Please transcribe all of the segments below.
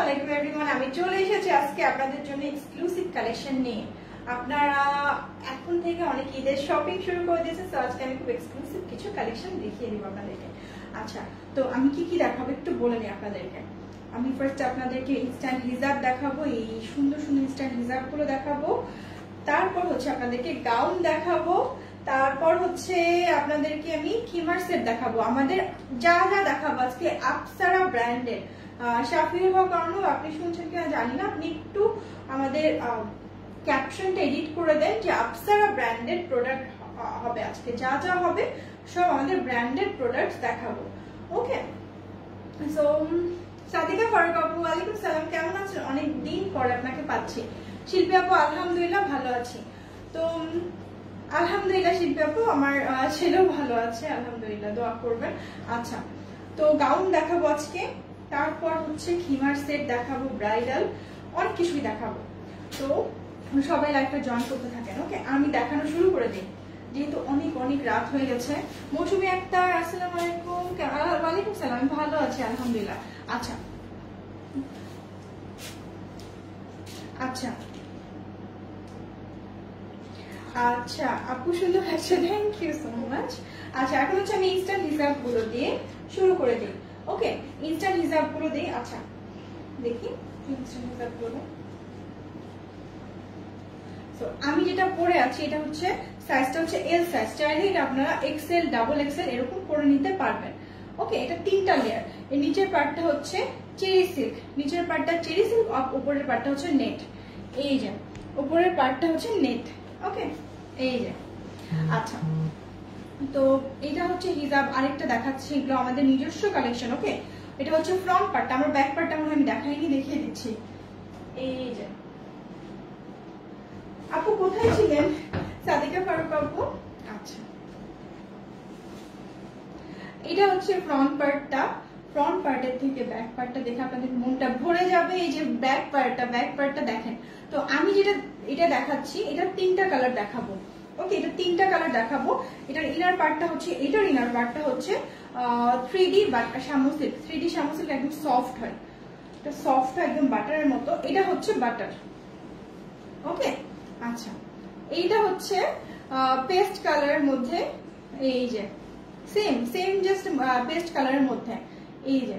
আলাইকুম এভরিওয়ান, আমি চলে এসেছি আজকে আপনাদের জন্য এক্সক্লুসিভ কালেকশন নিয়ে। আপনারা এখন থেকে অনেক ঈদের শপিং শুরু করে দিয়েছেন, তো আজকে আমি খুব এক্সক্লুসিভ কিছু কালেকশন দেখিয়ে দিব আপনাদেরকে। আচ্ছা, তো আমি কি কি দেখাবো একটু বলে নিই আপনাদেরকে। আমি ফার্স্ট আপনাদেরকে ইনস্ট্যান্ট হিজাব দেখাবো, এই সুন্দর সুন্দর ইনস্ট্যান্ট হিজাবগুলো দেখাবো। তারপর হচ্ছে আপনাদেরকে গাউন দেখাবো। তারপর হচ্ছে আপনাদেরকে আমি খিমার সেট দেখাবো। আমাদের যা যা দেখাবো আজকে আপসারা ব্র্যান্ডের। শাফিউল হক অর্ণব, আপনি শুনছেন কিনা জানি না, আপনি একটু আমাদের ক্যাপশনটা এডিট করে দেন যে আপসারা ব্র্যান্ডেড প্রোডাক্ট হবে আজকে। যা যা হবে সব আমাদের ব্র্যান্ডেড প্রোডাক্ট দেখাবো। ওকে, সো সাদিকা ফারুক আপু, ওয়ালাইকুম সালাম, কেমন আছেন? অনেক দিন পরে আপনাকে পাচ্ছি। শিল্পী আপু, আলহামদুলিল্লাহ ভালো আছি। তো আলহামদুলিল্লাহ শিল্পী আপু, আমার ছেলেও ভালো আছে আলহামদুলিল্লাহ, দোয়া করবেন। আচ্ছা, তো গাউন দেখাবো আজকে, তারপর হচ্ছে খিমার সেট দেখাবো, ব্রাইডাল, অনেক কিছুই দেখাবো। তো সবাই লাইভটা জয়েন করতে থাকেন। ওকে, আমি দেখানো শুরু করে দিই যেহেতু অনেক অনেক রাত হয়ে গেছে। মৌসুমী আক্তার, আসসালামু আলাইকুম। ওয়ালাইকুম সালাম, আমি ভালো আছি আলহামদুলিল্লাহ। আচ্ছা আচ্ছা আচ্ছা আপু সুন্দর আছে, থ্যাংক ইউ সো মাচ। আচ্ছা, এখন হচ্ছে আমি ইনস্ট্যান্ট হিসাব গুলো দিয়ে শুরু করে দিই। ওকে, ইনস্ট্যান্ট হিসাব গুলো দিই। আচ্ছা দেখি ইনস্ট্যান্ট হিসাব গুলো। তো আমি যেটা পরে আছি এটা হচ্ছে সাইজটা হচ্ছে এল সাইজ, চাইলে এটা আপনারা এক্সেল, ডাবল এক্সেল এরকম করে নিতে পারবেন। ওকে, এটা 3টা লেয়ার। এর নিচের পার্টটা হচ্ছে চেরি সিল্ক, নিচের পার্টটা চেরি সিল্ক, উপরের পার্টটা হচ্ছে নেট। এই যে উপরের পার্টটা হচ্ছে নেট। ওকে, এই যে। আচ্ছা, তো এটা হচ্ছে হিজাব। আরেকটা দেখাচ্ছি, এগুলো আমাদের নিজস্ব কালেকশন। ওকে, এটা হচ্ছে ফ্রন্ট পার্টটা, আমার ব্যাক পার্টটা আমি দেখাইনি, দেখিয়ে দিচ্ছি। এই যে আপু কোথায় ছিলেন? সাদিকা ফারুক আপু। আচ্ছা, এটা হচ্ছে ফ্রন্ট পার্টটা। ফ্রন্ট পার্টের থেকে ব্যাক পার্টটা দেখে আপনাদের মনটা ভরে যাবে। এই যে ব্যাক পার্টটা দেখেন। তো আমি এটা দেখাচ্ছি, এটা 3টা কালার দেখাবো। ওকে, এটা 3টা কালার দেখাবো। এটার ইনার পার্টটা হচ্ছে, এটার ইনার পার্টটা হচ্ছে 3D Shyamu silk. 3D Shyamu silk একদম সফট হয়, এটা সফট হয় একদম বাটারের মতো। এটা হচ্ছে বাটার। ওকে, আচ্ছা, এইটা হচ্ছে পেস্ট কালারের মধ্যে। এই যে সেম জাস্ট পেস্ট কালারের মধ্যে। এই যে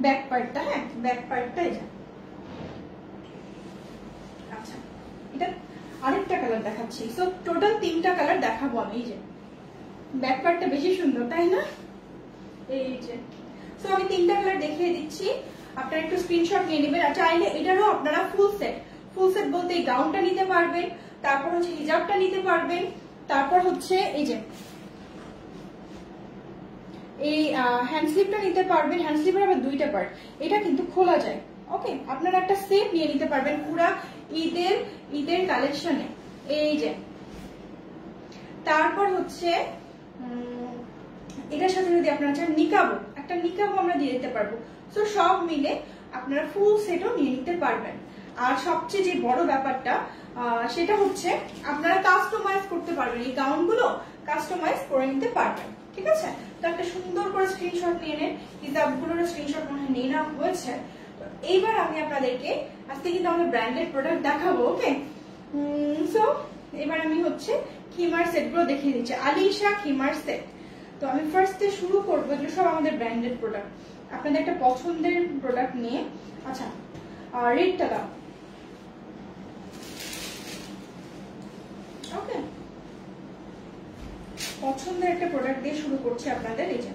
ব্যাক পার্টটা, হ্যাঁ ব্যাক পার্টটা এই যে। আচ্ছা, এটা আরেকটা কালার দেখাচ্ছি। সো টোটাল 3টা কালার দেখাবো আমি। এই যে ব্যাক পার্টটা বেশি সুন্দর, তাই না? এই যে, সো আমি 3টা কালার দেখিয়ে দিচ্ছি, আপনারা একটু স্ক্রিনশট নিয়ে নেবেন। আর চাইলে এটারও আপনারা ফুল সেট বলতে এই গাউনটা নিতে পারবেন, তারপর হচ্ছে হিজাবটা নিতে পারবেন, তারপর হচ্ছে এই যে এই হ্যান্ড স্লিপটা নিতে পারবেন। হ্যান্ড স্লিপের আবার 2টা পার্ট, এটা কিন্তু খোলা যায়। ওকে, আপনারা একটা সেট নিয়ে নিতে পারবেন পুরা ঈদের কালেকশনে। এই যে, তারপর হচ্ছে এটার সাথে যদি আপনারা চান একটা নিকাবও আমরা দিয়ে দিতে পারবো। তো সব মিলে আপনারা ফুল সেটও নিয়ে নিতে পারবেন। আর সবচেয়ে যে বড় ব্যাপারটা সেটা হচ্ছে আপনারা কাস্টমাইজ করতে পারবেন, এই গাউনগুলো কাস্টমাইজ করে নিতে পারবেন। ঠিক আছে, তো একটা সুন্দর করে স্ক্রিনশট নিয়ে নেন। হিজাবগুলোর স্ক্রিনশট মনে হয় নিয়ে নেওয়া হয়েছে। তো এইবার আমি আপনাদেরকে আজকে কিন্তু আমাদের ব্র্যান্ডেড প্রোডাক্ট দেখাবো। ওকে, সো এবার আমি হচ্ছে খিমার সেটগুলো দেখিয়ে দিচ্ছি। আলিশা খিমার সেট। তো আমি ফার্স্টে শুরু করবো, এগুলো সব আমাদের ব্র্যান্ডেড প্রোডাক্ট, আপনাদের একটা পছন্দের প্রোডাক্ট নিয়ে। আচ্ছা, রেটটা দাও। ওকে, পছন্দের একটা প্রোডাক্ট দিয়ে শুরু করছি আপনাদের। এই যে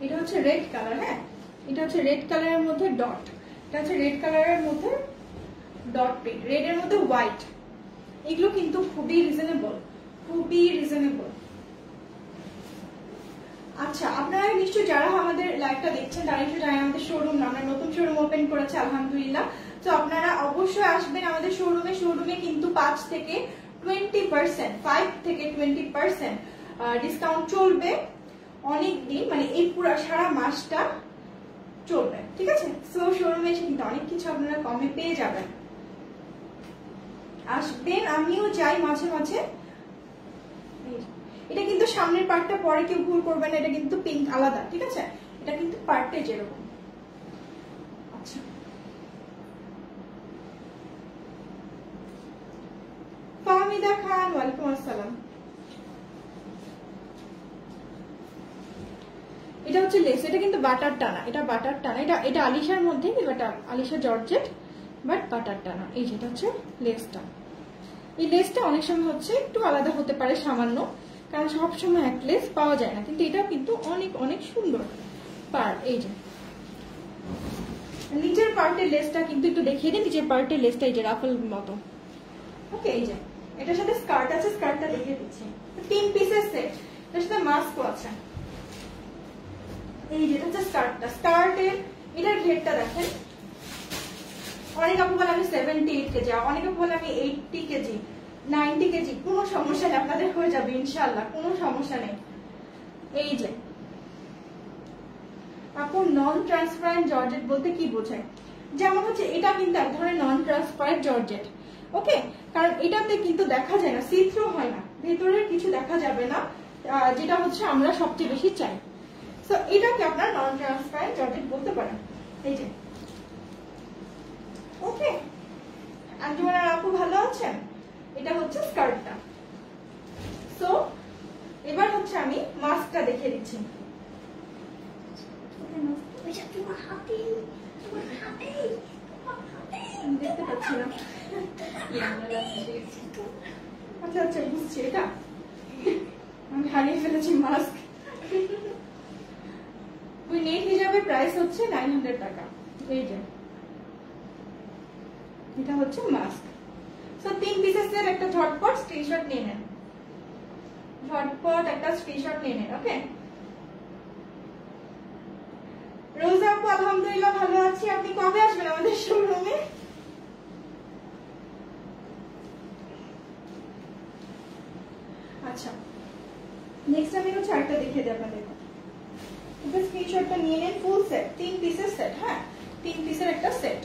এটা হচ্ছে রেড কালার। হ্যাঁ, এটা হচ্ছে রেড কালারের মধ্যে ডট, এটা হচ্ছে রেড কালারের মধ্যে ডট প্রিন্ট, রেডের মধ্যে হোয়াইট। এগুলো কিন্তু খুবই রিজনেবল। আচ্ছা, আপনারা নিশ্চয়ই যারা আমাদের লাইভটা দেখছেন তারা নিশ্চয়ই জানেন আমাদের শোরুম, আমরা নতুন শোরুম ওপেন করেছি আলহামদুলিল্লাহ। তো আপনারা অবশ্যই আসবেন আমাদের শোরুমে কিন্তু 5 থেকে 20% ডিসকাউন্ট চলবে অনেক দিন, মানে এই পুরো সারা মাসটা চলবে। ঠিক আছে, সো শোরুমে এসে কিন্তু অনেক কিছু আপনারা কমে পেয়ে যাবেন। আসবেন, আমিও যাই মাঝে মাঝে। এটা কিন্তু সামনের পার্টটা পরে কেউ ভুল করবে না, এটা কিন্তু পিঙ্ক আলাদা, ঠিক আছে? এটা কিন্তু পার্টটা যেরকম। আচ্ছা, ফাহমিদা খান, ওয়ালাইকুম আসসালাম। এটা হচ্ছে লেস, এটা কিন্তু বাটার টানা, এটা বাটার টানা, এটা আলিশার মধ্যে, এটা আলিশা জর্জেট বাট বাটার টানা। এই যেটা হচ্ছে লেসটা, এই লেসটা অনেক সময় হচ্ছে একটু আলাদা হতে পারে সামান্য, কারণ সবসময় এক লেস পাওয়া যায় না, কিন্তু এটা কিন্তু অনেক অনেক সুন্দর পার্ট। এই যে নিচের পার্টের লেসটা কিন্তু একটু দেখিয়ে দিই, নিচের পার্টের লেসটা এই যে রাফেল মতো। ওকে, এই যে এটার সাথে স্কার্ট আছে, স্কার্টটা দেখিয়ে দিচ্ছি। 3 পিসের সেট, এটার সাথে মাস্কও আছে। এই যেটা হচ্ছে স্কার্টটা, স্কার্টের এটার ঘেরটা দেখেন। অনেক আপু বলে আমি 78 কেজি, অনেক আপু বলে আমি 80 কেজি, 90 কেজি। কোনো সমস্যা নেই, আপনাদের হয়ে যাবে ইনশাআল্লাহ, কোনো সমস্যা নেই। এই যে আপু নন ট্রান্সপারেন্ট জর্জেট বলতে কি বোঝায়? যেমন হচ্ছে এটা কিন্তু এক ধরনের নন ট্রান্সপারেন্ট জর্জেট, ওকে? কারণ এটাতে কিন্তু দেখা যায় না, সি থ্রু হয় না, ভেতরের কিছু দেখা যাবে না, যেটা হচ্ছে আমরা সবচেয়ে বেশি চাই। সো এটাকে আপনার নন ট্রান্সপারেন্ট জর্জেট বলতে পারেন। এই যে ওকে, আঞ্জুমানা আপু ভালো আছেন? এটা হচ্ছে স্কার্টটা। সো এবার হচ্ছে আমি মাস্কটা দেখিয়ে দিচ্ছি। দেখতে পাচ্ছি না, আচ্ছা আচ্ছা বুঝছি, এটা আমি হারিয়ে ফেলেছি মাস্ক। ওই নেট হিসাবে প্রাইস হচ্ছে 900 টাকা। এই যে এটা হচ্ছে মাস্ক। সো 3 পিসের একটা ঝটপট স্ক্রিনশট নিয়ে নেন, ঝটপট একটা স্ক্রিনশট নিয়ে নেন, ওকে? রোজা আপু আলহামদুলিল্লাহ ভালো আছি, আপনি কবে আসবেন আমাদের শোরুমে? আচ্ছা, নেক্সট আমি হচ্ছে আরেকটা দেখিয়ে দিই আপনাদের। এটা স্ক্রিনশটটা নিয়ে নেন, ফুল সেট, 3 পিসের সেট। হ্যাঁ, 3 পিসের একটা সেট।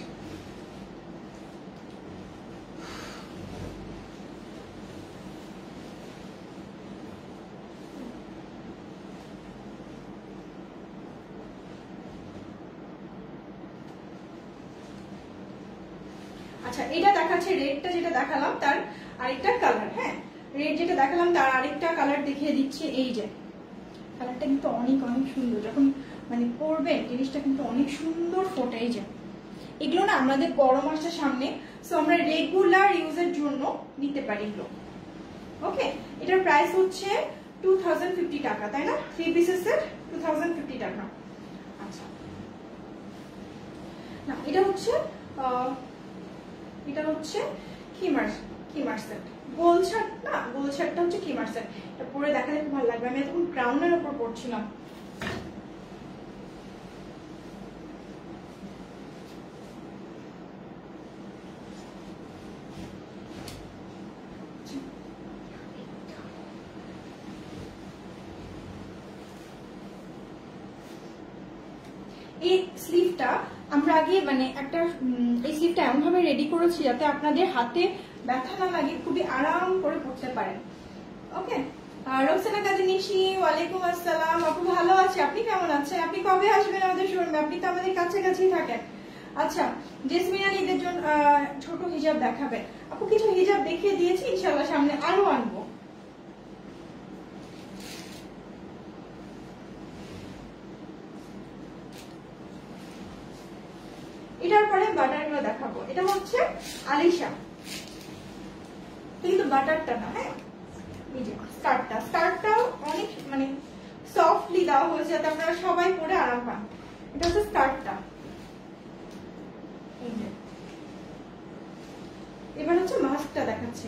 আচ্ছা, এটা দেখাচ্ছে রেডটা, যেটা দেখালাম তার আরেকটা কালার। হ্যাঁ, রেড যেটা দেখালাম তার আরেকটা কালার দেখিয়ে দিচ্ছি। এই যে কালারটা কিন্তু অনেক অনেক সুন্দর, যখন মানে পরবেন জিনিসটা কিন্তু অনেক সুন্দর ফোটে। এই যে এগুলো না আমাদের গরম আসছে সামনে, সো আমরা রেগুলার ইউজের জন্য নিতে পারি এগুলো, ওকে? এটার প্রাইস হচ্ছে 2050 টাকা, তাই না? 3 পিসের 2050 টাকা। আচ্ছা, না এটা হচ্ছে খিমার সেট, গোল শার্ট না, গোল শার্টটা হচ্ছে খিমার সেট। এটা পরে দেখালে খুব ভালো লাগবে। আমি তখন ক্রাউনের উপর পড়ছিলাম। এই স্লিভটা আমরা আগে মানে একটা এই স্লিভটা এমন ভাবে রেডি করেছি যাতে আপনাদের হাতে ব্যথা না লাগে, খুবই আরাম করে পড়তে পারেন, ওকে? রোকসানা কাজী নিশি, ওয়ালাইকুম আসসালাম। আপু ভালো আছে, আপনি কেমন আছেন? আপনি কবে আসবেন আমাদের শোরুমে? আপনি তো আমাদের কাছাকাছি থাকেন। আচ্ছা, জেসমিনা ঈদের জন্য ছোট হিজাব দেখাবে। আপু কিছু হিজাব দেখিয়ে দিয়েছি, ইনশাআল্লাহ সামনে আরো আনবো। এটার পরে বাটারগুলো দেখাবো। এটা হচ্ছে আলিশা, কিন্তু বাটারটা না। হ্যাঁ, এই যে স্কার্টটাও অনেক মানে সফটলি দেওয়া হয়েছে যাতে আপনারা সবাই পরে আরাম পান। এটা হচ্ছে স্কার্টটা। এই যে এবার হচ্ছে মাস্কটা দেখাচ্ছে।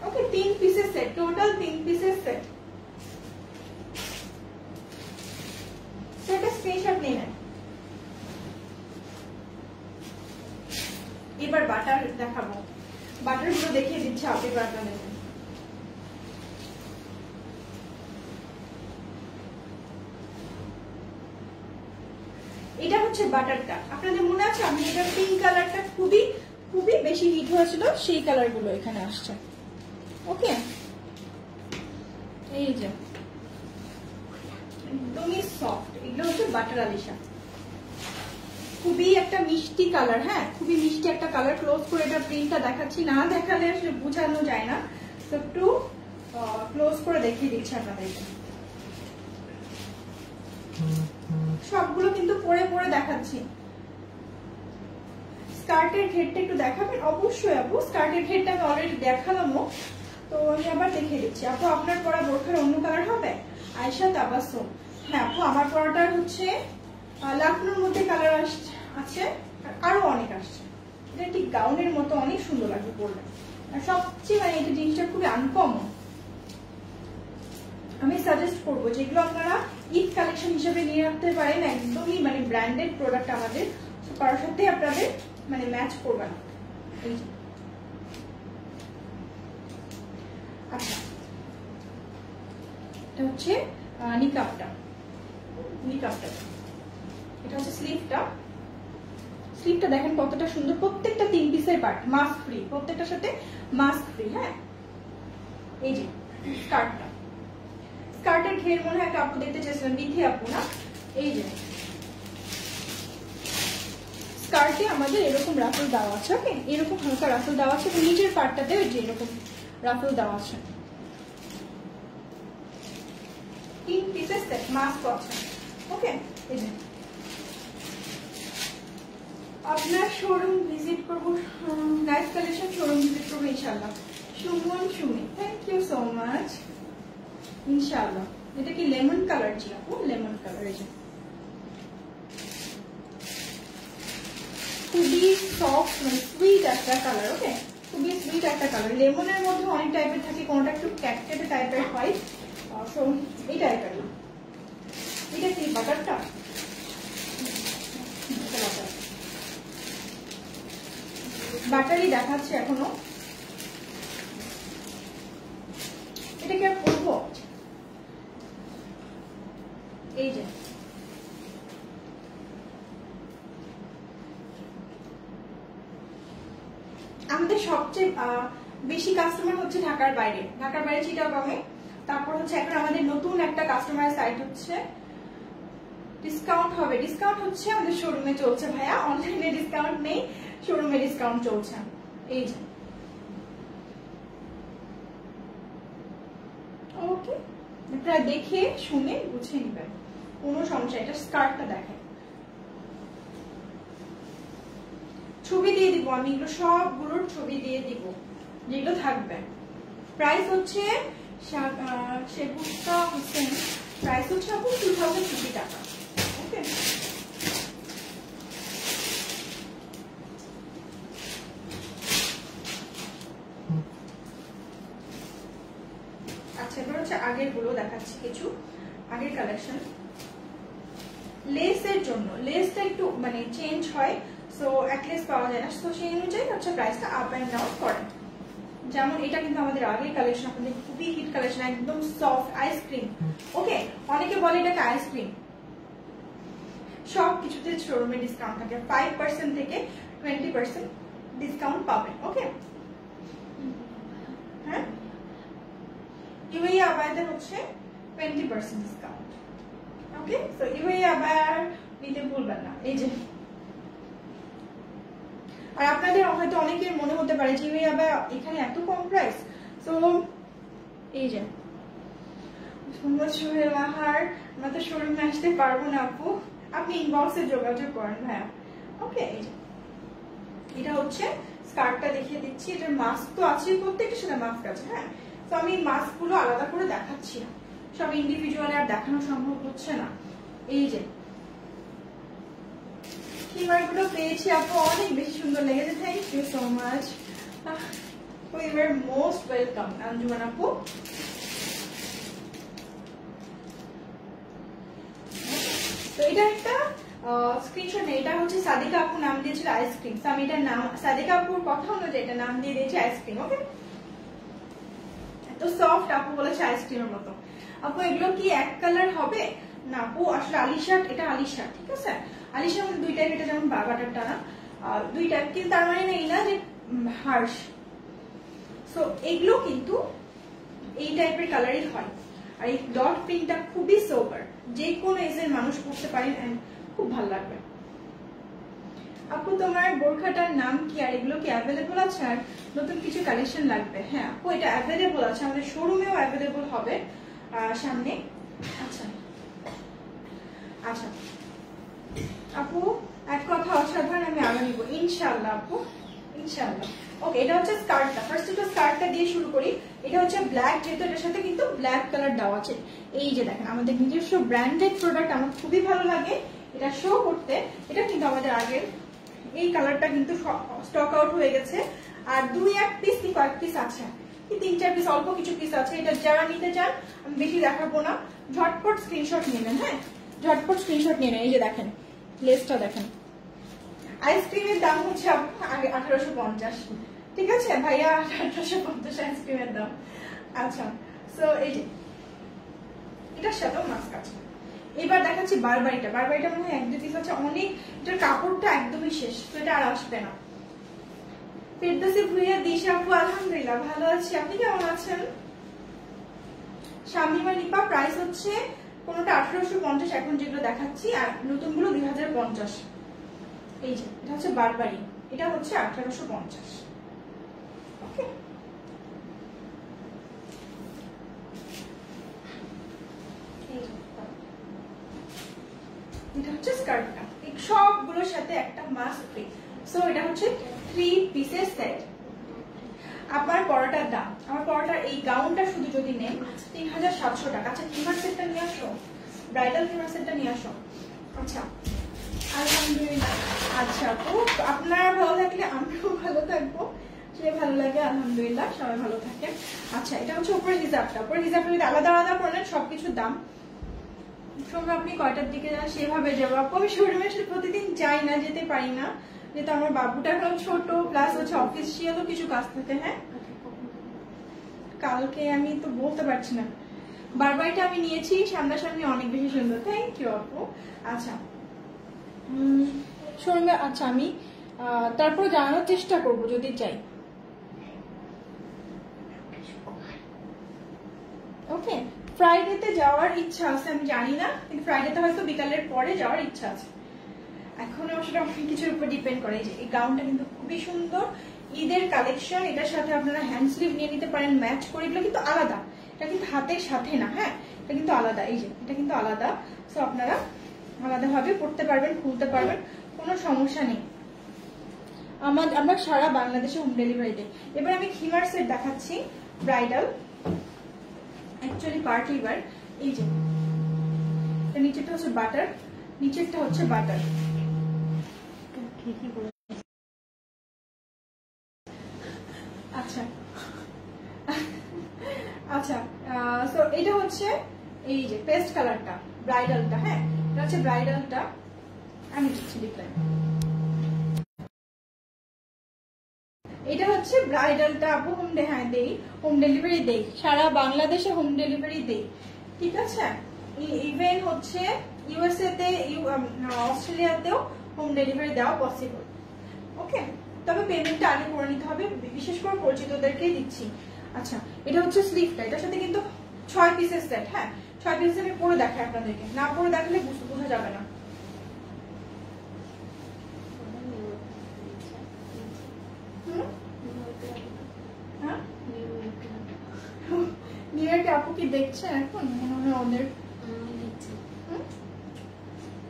ওকে, 3 পিসের সেট, টোটাল 3 পিসের সেট। সেটা স্ক্রিনশট নিয়ে নেন। এবার বাটার দেখাবো, বাটার গুলো দেখিয়ে দিচ্ছে আপনি আপনাদের। এটা হচ্ছে বাটারটা, আপনাদের মনে আছে আমি এটা পিঙ্ক কালারটা খুবই খুবই বেশি হিট হয়েছিল সেই কালার গুলো এখানে আসছে। ওকে, এই যে একদমই সফট, এগুলো হচ্ছে বাটার আলিশা। খুবই একটা মিষ্টি কালার, হ্যাঁ খুবই মিষ্টি একটা কালার। ক্লোজ করে এটা প্রিন্টটা দেখাচ্ছি, না দেখালে আসলে বোঝানো যায় না, তো একটু ক্লোজ করে দেখিয়ে দিচ্ছি আপনাদেরকে। সবগুলো কিন্তু পরে পরে দেখাচ্ছি। স্কার্টের ঘেরটা একটু দেখাবেন অবশ্যই আপু। স্কার্টের ঘেরটা আমি অলরেডি দেখালামও, তো আমি আবার দেখিয়ে দিচ্ছি। আপু আপনার পরা বোরখার অন্য কালার হবে? আয়শা তাবাসসুম, হ্যাঁ আপু আমার পরাটা হচ্ছে লাকনোর মধ্যে কালার আছে, আরো অনেক আসছে। এটা ঠিক গাউনের মতো অনেক সুন্দর লাগবে পরলে। আর সবচেয়ে মানে এটা জিনিসটা খুবই আনকমন। আমি সাজেস্ট করবো যেগুলো আপনারা ঈদ কালেকশন হিসেবে নিয়ে রাখতে পারেন, একদমই মানে ব্র্যান্ডেড প্রোডাক্ট আমাদের, কারোর সাথে আপনাদের মানে ম্যাচ করবে না। আচ্ছা, এটা হচ্ছে নিকাবটা। এটা হচ্ছে স্লিভটা। স্লিভটা দেখেন কতটা সুন্দর, প্রত্যেকটা 3 পিসের পার্ট, মাস্ক ফ্রি, প্রত্যেকটার সাথে মাস্ক ফ্রি। হ্যাঁ, এই যে স্কার্টটা, স্কার্টের ঘের মনে হয় একটা আপু দেখতে চেয়েছিলেন, বিথি আপু না? এই যে স্কার্টে আমাদের এরকম রাফেল দেওয়া আছে। ওকে, এরকম হালকা রাফেল দেওয়া আছে, নিচের পার্টটাতে যে এরকম রাফেল দেওয়া আছে। 3 পিসের সেট, মাস্ক আছে। ওকে, এই যে আপনার শোরুম ভিজিট করবো, নাইস কালেকশন শোরুম ভিজিট করবো ইনশাআল্লাহ। Suman Sumi, thank you so much, ইনশাআল্লাহ। এটা কি লেমন কালার? জি আপু, লেমন কালার। এই যে খুবই সফট মানে সুইট একটা কালার। ওকে, খুবই সুইট একটা কালার। লেমনের মধ্যে অনেক টাইপের থাকে, কোনটা একটু ক্যাটকেটে টাইপের হয়, সো এই টাইপের। এটা কি বাটারটা? বাটারই দেখাচ্ছে এখনো। এটা কি আর পরবো? এই যে আমাদের সবচেয়ে বেশি কাস্টমার হচ্ছে ঢাকার বাইরে, চিটাগংয়ে। তারপর হচ্ছে এখন আমাদের নতুন একটা কাস্টমার সাইট হচ্ছে, ডিসকাউন্ট হবে। ডিসকাউন্ট হচ্ছে আমাদের শোরুমে চলছে ভাইয়া, অনলাইনে ডিসকাউন্ট নেই, শোরুমে ডিসকাউন্ট চলছে। এই যে ওকে, আপনারা দেখে শুনে বুঝে নিবেন, কোনো সমস্যা। এটা স্কার্টটা দেখেন, ছবি দিয়ে দিব আমি, এগুলো সবগুলোর ছবি দিয়ে দিব যেগুলো থাকবে। প্রাইস হচ্ছে শেগুস্তা হোসেন, প্রাইস হচ্ছে আপু 2050 টাকা। ওকে, আচ্ছা এবার হচ্ছে আগের গুলো দেখাচ্ছি, কিছু আগের কালেকশন। লেসের জন্য, লেসটা একটু মানে চেঞ্জ হয়, সো এক লেস পাওয়া যায় না, তো সেই অনুযায়ী হচ্ছে প্রাইসটা আপ এন্ড ডাউন করে। যেমন এটা কিন্তু আমাদের আগের কালেকশন, আপনাদের খুবই হিট কালেকশন, একদম সফট আইসক্রিম। ওকে, অনেকে বলে এটাকে আইসক্রিম। সব কিছুতে শোরুমে ডিসকাউন্ট থাকে, 5% থেকে 20% ডিসকাউন্ট পাবেন। ওকে, হ্যাঁ ইউএই আবায়াতে হচ্ছে 20% ডিসকাউন্ট। ওকে, সো ইউএই আবায়ার নিতে ভুলবেন না। এই যে, আর আপনাদের হয়তো অনেকের মনে হতে পারে যে ইউএই আবায়া এখানে এত কম প্রাইস, সো এই যে সোহেল বাহার, আমরা তো শোরুমে আসতে পারবো না আপু, আপনি ইনবক্সে যোগাযোগ করেন ভাইয়া। ওকে, এই যে এটা হচ্ছে স্কার্টটা দেখিয়ে দিচ্ছি। এটার মাস্ক তো আছে, প্রত্যেকটার সাথে মাস্ক আছে। হ্যাঁ, তো আমি মাস্ক গুলো আলাদা করে দেখাচ্ছি না, সব ইন্ডিভিজুয়ালি আর দেখানো সম্ভব হচ্ছে না। এই যে হিমার গুলো পেয়েছি আপু, অনেক বেশি সুন্দর লেগেছে, thank you so much, you are most welcome Anjuman আপু। তো এটা একটা স্ক্রিনশট নেই, এটা হচ্ছে সাদিকা আপু নাম দিয়েছিল আইসক্রিম, তো আমি এটার নাম সাদিকা আপুর কথা অনুযায়ী এটা নাম দিয়ে দিয়েছি আইসক্রিম। ওকে, এত সফট, আপু বলেছে আইসক্রিমের মতো। আপু এগুলো কি এক কালার হবে? না আপু, আসলে আলিশা, এটা আলিশা, ঠিক আছে, আলিশার মধ্যে দুই টাইপ, এটা যেমন বাটারটা না, দুইটা, কিন্তু তার মানে এই না যে হার্শ। সো এগুলো কিন্তু এই টাইপের কালারই হয়। আর এই ডট প্রিন্টটা খুবই সোবার, যে কোনো এজের মানুষ করতে পারেন এন্ড খুব ভালো লাগবে। আপু তোমার বোরখাটার নাম কি, আর এগুলো কি অ্যাভেলেবল আছে, আর নতুন কিছু কালেকশন লাগবে? হ্যাঁ আপু, এটা অ্যাভেলেবল আছে, আমাদের শোরুমেও অ্যাভেলেবল হবে সামনে। আচ্ছা আচ্ছা আপু, এক কথা অসাধারণ, আমি আরো নিব ইনশাআল্লাহ আপু, ইনশাআল্লাহ। ওকে, এটা হচ্ছে স্কার্টটা। ফার্স্ট একটু স্কার্টটা দিয়ে শুরু করি। এটা হচ্ছে ব্ল্যাক, যেহেতু এটার সাথে কিন্তু ব্ল্যাক কালার দেওয়া আছে। এই যে দেখেন, আমাদের নিজস্ব ব্র্যান্ডেড প্রোডাক্ট, আমার খুবই ভালো লাগে এটা শো করতে। এটা কিন্তু আমাদের আগের এই কালারটা কিন্তু স্টক আউট হয়ে গেছে, আর 2-1 পিস কি কয়েক পিস আছে, 3-4 পিস, অল্প কিছু পিস আছে। এটা যারা নিতে চান আমি বেশি দেখাবো না, ঝটপট স্ক্রিনশট নিয়ে নেন। হ্যাঁ, ঝটপট স্ক্রিনশট নিয়ে নেন। এই যে দেখেন, লেসটা দেখেন। আইসক্রিমের দাম হচ্ছে 1850, ঠিক আছে ভাইয়া, 1850 আইসক্রিমের দাম। আচ্ছা, সো এই যে এটার সাথেও মাস্ক আছে। এবার দেখাচ্ছি বারবারিটা। বারবারিটা মনে হয় 1-2 পিস আছে, অনেক। এটার কাপড়টা একদমই শেষ, তো এটা আর আসবে না। ফেরদৌসী ভুইয়া, দিশা আপু, আলহামদুলিল্লাহ ভালো আছি, আপনি কেমন আছেন? শামিমা নিপা, প্রাইস হচ্ছে কোনটা 1850 এখন যেগুলো দেখাচ্ছি, আর নতুনগুলো 2050। এই যে এটা হচ্ছে বারবারি, এটা হচ্ছে 1850। ওকে, এটা হচ্ছে স্কার্টটা। এই সবগুলোর সাথে একটা মাস্ক ফ্রি। সো এটা হচ্ছে 3 পিসের সেট। আপনার পরাটার দাম, আমার পরাটার এই গাউনটা শুধু যদি নেন 3700 টাকা। আচ্ছা, কিমার সেটটা নিয়ে আসো, ব্রাইডাল কিমার সেটটা নিয়ে আসো। আচ্ছা, আলহামদুলিল্লাহ। আচ্ছা আপু, আপনারা ভালো থাকলে আমরাও ভালো থাকবো, সে ভালো লাগে, আলহামদুলিল্লাহ সবাই ভালো থাকে। আচ্ছা, এটা হচ্ছে উপরের হিসাবটা। উপরের হিসাবটা যদি আলাদা আলাদা করেন সবকিছুর দাম। শোনো, আপনি কয়টার দিকে যান সেভাবে যাবো আপু। আমি শোরুমে আসলে প্রতিদিন যাই না, যেতে পারি না, যেহেতু আমার বাবুটা এখন ছোট, প্লাস হচ্ছে অফিসিয়ালও কিছু কাজ থাকে। হ্যাঁ, কালকে আমি তো বলতে পারছি না। বারবারটা আমি নিয়েছি, সামনাসামনি অনেক বেশি সুন্দর। থ্যাংক ইউ আপু। আচ্ছা শোরুমে, আচ্ছা আমি তারপর জানানোর চেষ্টা করব যদি চাই। ওকে, ফ্রাইডেতে যাওয়ার ইচ্ছা আছে, আমি জানি না, কিন্তু ফ্রাইডেতে হয়তো বিকালের পরে যাওয়ার ইচ্ছা আছে। এখন সেটা অনেক কিছুর উপর ডিপেন্ড করে। যে এই গাউনটা কিন্তু খুবই সুন্দর, ঈদের কালেকশন। এটার সাথে আপনারা হ্যান্ড স্লিভ নিয়ে নিতে পারেন ম্যাচ করে। এগুলো কিন্তু আলাদা, এটা কিন্তু হাতের সাথে না। হ্যাঁ, এটা কিন্তু আলাদা। এই যে এটা কিন্তু আলাদা, সো আপনারা আলাদাভাবে পড়তে পারবেন, খুলতে পারবেন, কোনো সমস্যা নেই। আমরা সারা বাংলাদেশে হোম ডেলিভারি দেই। এবার আমি খিমার সেট দেখাচ্ছি, ব্রাইডাল, অ্যাকচুয়ালি পার্টি ওয়্যার। এই যে নিচেরটা হচ্ছে বাটার, নিচেরটা হচ্ছে বাটার। আচ্ছা আচ্ছা, সো এটা হচ্ছে এই যে পেস্ট কালারটা, ব্রাইডালটা। হ্যাঁ, এটা হচ্ছে ব্রাইডালটা, আমি দিচ্ছি ডিক্লাইন। এটা হচ্ছে ব্রাইডালটা আপু, হ্যাঁ দেই, হোম ডেলিভারি দেই, সারা বাংলাদেশে হোম ডেলিভারি দেই, ঠিক আছে। ইভেন হচ্ছে ইউএসএ তে, অস্ট্রেলিয়াতেও হোম ডেলিভারি দেওয়া পসিবল। ওকে, তবে পেমেন্টটা আগে করে নিতে হবে, বিশেষ করে পরিচিতদেরকেই দিচ্ছি। আচ্ছা, এটা হচ্ছে স্লিভটা, এটার সাথে কিন্তু 6 পিসের সেট। হ্যাঁ, 6 পিসের আমি পরে দেখাই আপনাদেরকে, না পরে দেখালে বোঝা যাবে না। নিউ ইয়র্কে আপু কি দেখছেন এখন? মনে হয় ওদের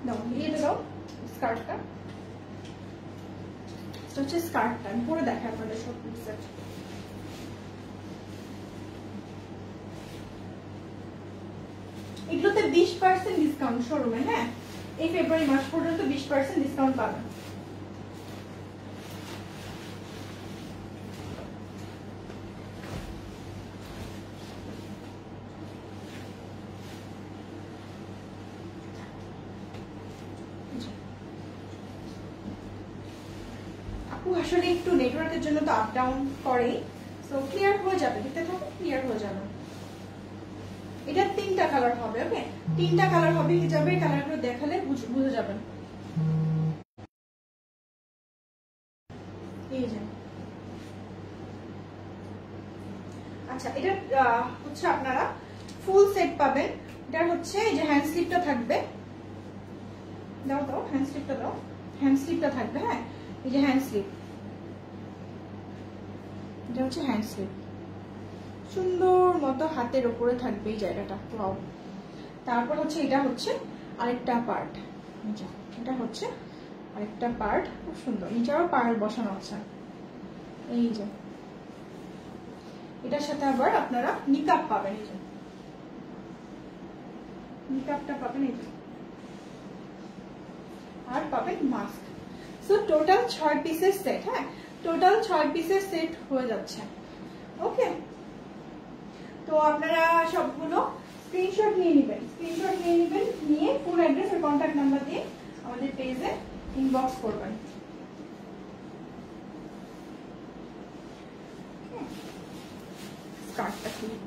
দাও, এটা দাও স্কার্টটা। হচ্ছে স্কার্টটা আমি পরে দেখাই আপনাদের সব সেট। এগুলোতে 20% ডিসকাউন্ট শোরুমে। হ্যাঁ, এই ফেব্রুয়ারি মাস পর্যন্ত 20% ডিসকাউন্ট পাবেন। আসলে একটু নেটওয়ার্কের জন্য তো আপ ডাউন করে, সো ক্লিয়ার হয়ে যাবে, দেখতে থাকুন, ক্লিয়ার হয়ে যাবে। এটা 3টা কালার হবে। ওকে, 3টা কালার হবে, হিজাবের কালারগুলো দেখালে বুঝে যাবেন। পাবেন। এটা হচ্ছে এই যে হ্যান্ড স্লিপটা থাকবে, দাও দাও হ্যান্ড স্লিপটা দাও, হ্যান্ড স্লিপটা থাকবে। হ্যাঁ এই যে হ্যান্ড স্লিপ, এটা হচ্ছে হ্যান্ড স্লিপ, সুন্দর মতো হাতের ওপরে থাকবে এই জায়গাটা। ওয়াও। তারপর হচ্ছে এটা হচ্ছে আরেকটা পার্ট, এটা হচ্ছে আরেকটা পার্ট, খুব সুন্দর। নিচেও পার্ট বসানো আছে এই যে। এটার সাথে আবার আপনারা নিকাপ পাবেন, এই যে নিকাপটা পাবেন এই যে, আর পাবেন মাস্ক। সো টোটাল 6 পিসের সেট। হ্যাঁ টোটাল 6 পিসের সেট হয়ে যাচ্ছে। ওকে, তো আপনারা সবগুলো স্ক্রিনশট নিয়ে নেবেন, স্ক্রিনশট নিয়ে নেবেন, নিয়ে ফুল অ্যাড্রেস আর কন্ট্যাক্ট নাম্বার দিয়ে আমাদের পেজে ইনবক্স করবেন। স্কার্টটা খুলি,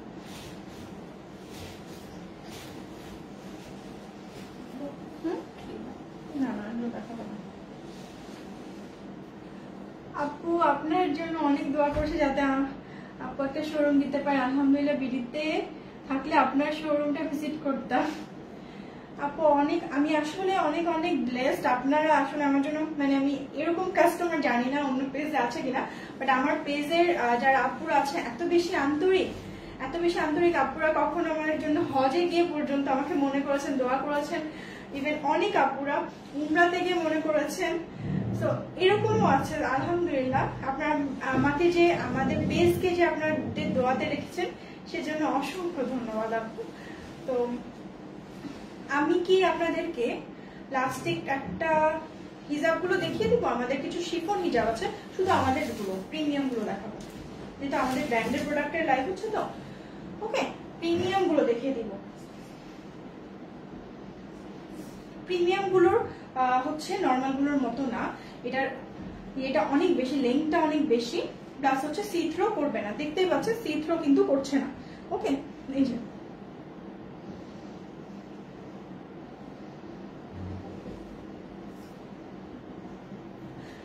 না না এগুলো দেখাবো না। আপু আপনার জন্য অনেক দোয়া করছে যাতে আপু একটা শোরুম দিতে পারে। আলহামদুলিল্লাহ বিডিতে থাকলে আপনার শোরুমটা ভিজিট করতাম। আপু অনেক, আমি আসলে অনেক অনেক ব্লেসড। আপনারা আসলে আমার জন্য, মানে আমি এরকম কাস্টমার জানি না অন্য পেজে আছে কিনা, বাট আমার পেজের যারা আপুরা আছে এত বেশি আন্তরিক, এত বেশি আন্তরিক। আপুরা কখনো আমার জন্য হজে গিয়ে পর্যন্ত আমাকে মনে করেছেন, দোয়া করেছেন। ইভেন অনেক আপুরা উমরাতে গিয়ে মনে করেছেন। তো এরকমও আছে আলহামদুলিল্লাহ। আপনার আমাকে যে, আমাদের পেজকে যে আপনাদের দোয়াতে রেখেছেন সেজন্য অসংখ্য ধন্যবাদ আপু। তো আমি কি আপনাদেরকে লাস্টে একটা হিজাব গুলো দেখিয়ে দিব। আমাদের কিছু শিফন হিজাব আছে, শুধু আমাদের গুলো প্রিমিয়াম গুলো দেখাবো, যেটা আমাদের ব্র্যান্ডের প্রোডাক্টের লাইভ হচ্ছে। তো ওকে, প্রিমিয়াম গুলো দেখিয়ে দিব। প্রিমিয়াম গুলোর হচ্ছে নর্মাল গুলোর মতো না, এটা অনেক বেশি, লেন্থটা অনেক বেশি, প্লাস হচ্ছে সি থ্রো করবে না। দেখতেই পাচ্ছেন সি থ্রো কিন্তু করছে না। ওকে, এই যে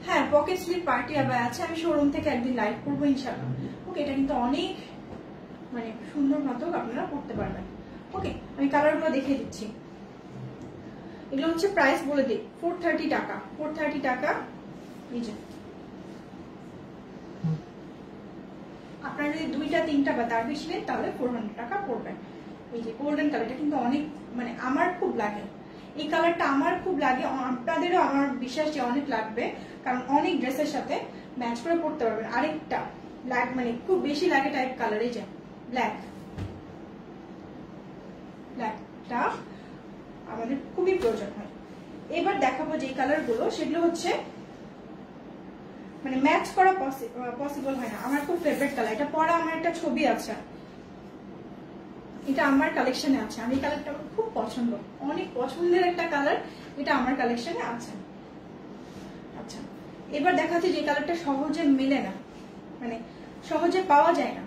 হ্যাঁ পকেট স্লিপ পার্টি আবার আছে। আমি শোরুম থেকে একদিন লাইভ করবো ইনশাআল্লাহ। ওকে, এটা কিন্তু অনেক মানে সুন্দর মতো আপনারা করতে পারবেন। ওকে, আমি কালারগুলো দেখিয়ে দিচ্ছি। এগুলো হচ্ছে প্রাইস বলে দিই, 430 টাকা, 430 টাকা। এই যে আপনারা যদি 2টা 3টা বা তার বেশি নেন তাহলে 400 টাকা পড়বে। এই যে গোল্ডেন কালারটা কিন্তু অনেক, মানে আমার খুব লাগে এই কালারটা, আমার খুব লাগে, আপনাদেরও আমার বিশ্বাস যে অনেক লাগবে, কারণ অনেক ড্রেসের সাথে ম্যাচ করে পড়তে পারবেন। আরেকটা ব্ল্যাক, মানে খুব বেশি লাগে টাইপ কালার, এই যে ব্ল্যাক, ব্ল্যাকটা আমাদের খুবই প্রয়োজন হয়। এবার দেখাবো যে কালার গুলো, সেগুলো হচ্ছে মানে ম্যাচ করা পসিবল হয় না। আমার খুব ফেভারিট কালার, এটা পরা আমার একটা ছবি আছে, এটা আমার কালেকশনে আছে। আমি কালারটা খুব পছন্দ, অনেক পছন্দের একটা কালার, এটা আমার কালেকশনে আছে। আচ্ছা, এবার দেখাচ্ছি যে কালারটা সহজে মেলে না, মানে সহজে পাওয়া যায় না।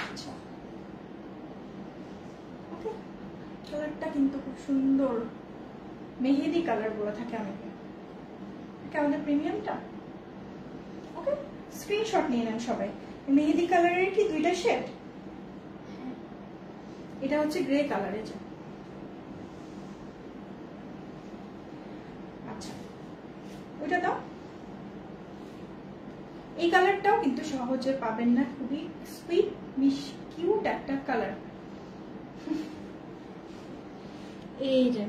আচ্ছা, কালারটা কিন্তু খুব সুন্দর, মেহেদি কালার বলে থাকে অনেকে, এটা আমাদের প্রিমিয়ামটা। ওকে, স্ক্রিনশট নিয়ে নেন সবাই। মেহেদি কালারের কি 2টা শেড, এটা হচ্ছে গ্রে কালারের। আচ্ছা, ওইটা দাও। এই কালারটাও কিন্তু সহজে পাবেন না, খুবই সুইট কিউট একটা কালার। এই যে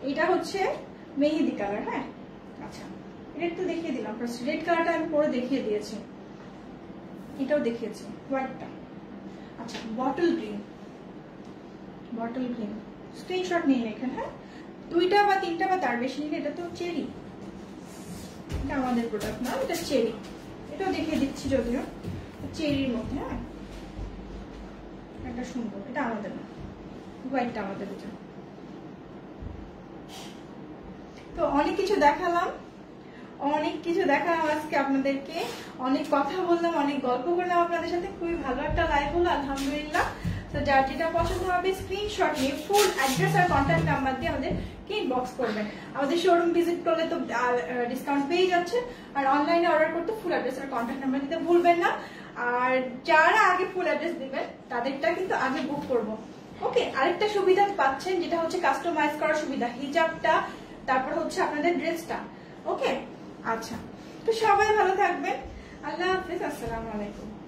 এটা হচ্ছে মেহেদি কালার। হ্যাঁ, আচ্ছা এটা একটু দেখিয়ে দিলাম। রেড কালারটা আমি পরে দেখিয়ে দিয়েছি, এটাও দেখিয়েছি, হোয়াইটটা। আচ্ছা, bottle green, bottle green screenshot নিয়ে এখানে। হ্যাঁ, 2টা বা 3টা বা তার বেশি নিলে, এটা তো চেরি, এটা আমাদের প্রোডাক্ট না, এটা চেরি। এটাও দেখিয়ে দিচ্ছি, যদিও চেরির মধ্যে। হ্যাঁ, এটা সুন্দর, এটা আমাদের না, হোয়াইটটা আমাদের। এটা তো অনেক কিছু দেখালাম, অনেক কিছু দেখালাম আজকে আপনাদেরকে, অনেক কথা বললাম, অনেক গল্প করলাম আপনাদের সাথে। খুবই ভালো একটা লাইভ হলো আলহামদুলিল্লাহ। তো যার যেটা পছন্দ হবে স্ক্রিনশট নিয়ে ফুল অ্যাড্রেস আর কন্ট্যাক্ট নাম্বার দিয়ে আমাদের ইনবক্স করবেন। আমাদের শোরুম ভিজিট করলে তো ডিসকাউন্ট পেয়ে যাচ্ছে, আর অনলাইনে অর্ডার করতে ফুল অ্যাড্রেস আর কন্ট্যাক্ট নাম্বার দিতে ভুলবেন না। আর যারা আগে ফুল অ্যাড্রেস দিবেন তাদেরটা কিন্তু আগে বুক করব। ওকে, আরেকটা সুবিধা পাচ্ছেন যেটা হচ্ছে কাস্টমাইজ করার সুবিধা, হিজাবটা, তারপর হচ্ছে আপনাদের ড্রেসটা। ওকে, আচ্ছা, তো সবাই ভালো থাকবেন। আল্লাহ হাফেজ, আসসালামু আলাইকুম।